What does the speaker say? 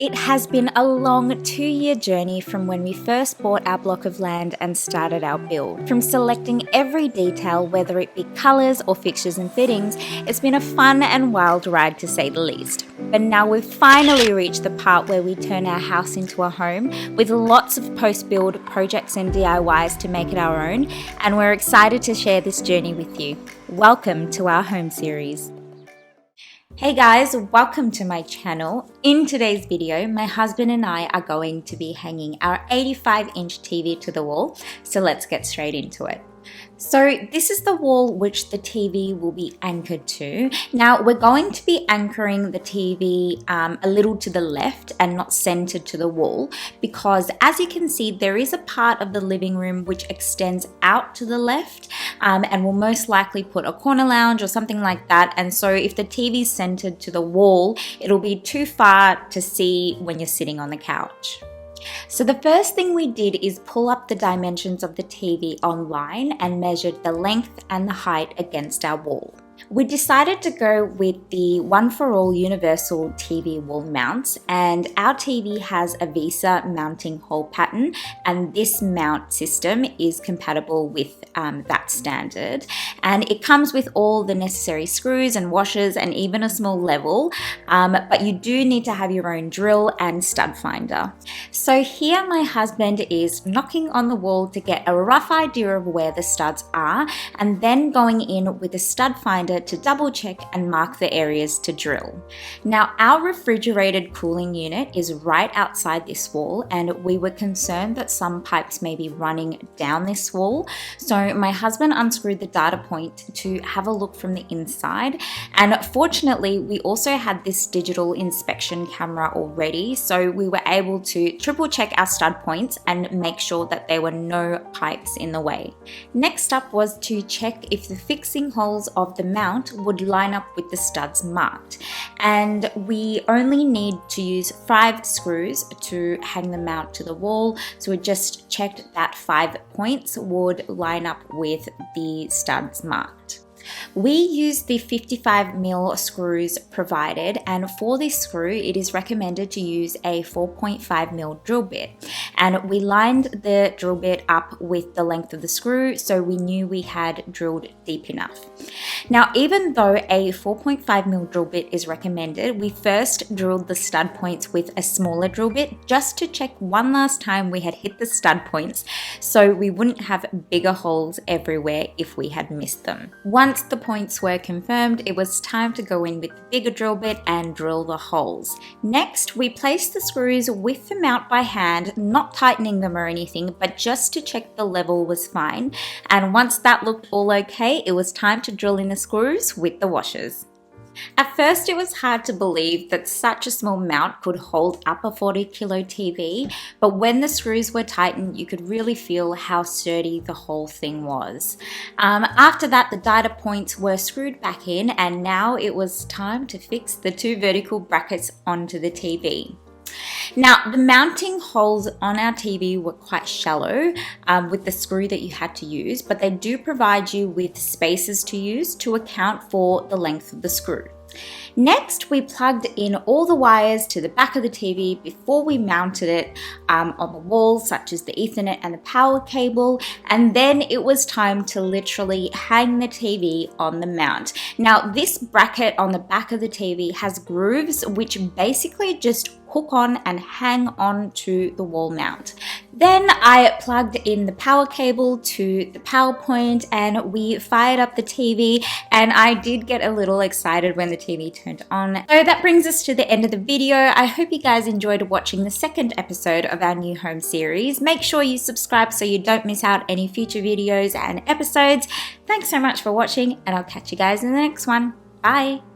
It has been a long 2-year journey from when we first bought our block of land and started our build. From selecting every detail, whether it be colours or fixtures and fittings, it's been a fun and wild ride to say the least. But now we've finally reached the part where we turn our house into a home with lots of post-build projects and DIYs to make it our own, and we're excited to share this journey with you. Welcome to our home series. Hey guys, welcome to my channel. In today's video, my husband and I are going to be hanging our 85-inch TV to the wall, so let's get straight into it. So this is the wall which the TV will be anchored to. Now we're going to be anchoring the TV a little to the left and not centered to the wall, because as you can see, there is a part of the living room which extends out to the left, and we'll most likely put a corner lounge or something like that. And so if the TV is centered to the wall, it'll be too far to see when you're sitting on the couch. So the first thing we did is pull up the dimensions of the TV online and measured the length and the height against our wall. We decided to go with the One For All universal TV wall mounts, and our TV has a VESA mounting hole pattern, and this mount system is compatible with that standard, and it comes with all the necessary screws and washers and even a small level, but you do need to have your own drill and stud finder. So here my husband is knocking on the wall to get a rough idea of where the studs are, and then going in with a stud finder to double check and mark the areas to drill. Now our refrigerated cooling unit is right outside this wall, and we were concerned that some pipes may be running down this wall, so my husband unscrewed the data point to have a look from the inside, and fortunately we also had this digital inspection camera already, so we were able to triple check our stud points and make sure that there were no pipes in the way. Next up was to check if the fixing holes of the mount would line up with the studs marked, and we only need to use 5 screws to hang the mount to the wall, so we just checked that 5 points would line up with the studs marked. We used the 55mm screws provided, and for this screw it is recommended to use a 4.5mm drill bit, and we lined the drill bit up with the length of the screw, so we knew we had drilled deep enough. Now even though a 4.5mm drill bit is recommended, we first drilled the stud points with a smaller drill bit just to check one last time we had hit the stud points, so we wouldn't have bigger holes everywhere if we had missed them. Once the points were confirmed, it was time to go in with the bigger drill bit and drill the holes. Next, we placed the screws with the mount by hand, not tightening them or anything, but just to check the level was fine. And once that looked all okay, it was time to drill in the screws with the washers. At first it was hard to believe that such a small mount could hold up a 40-kilo TV, but when the screws were tightened you could really feel how sturdy the whole thing was. After that the data points were screwed back in, and now it was time to fix the 2 vertical brackets onto the TV. Now the mounting holes on our TV were quite shallow with the screw that you had to use, but they do provide you with spaces to use to account for the length of the screw. Next, we plugged in all the wires to the back of the TV before we mounted it on the wall, such as the Ethernet and the power cable, and then it was time to literally hang the TV on the mount. Now this bracket on the back of the TV has grooves which basically just hook on and hang on to the wall mount. Then I plugged in the power cable to the power point and we fired up the TV, and I did get a little excited when the TV turned on. So that brings us to the end of the video. I hope you guys enjoyed watching the second episode of our new home series. Make sure you subscribe so you don't miss out any future videos and episodes. Thanks so much for watching, and I'll catch you guys in the next one. Bye!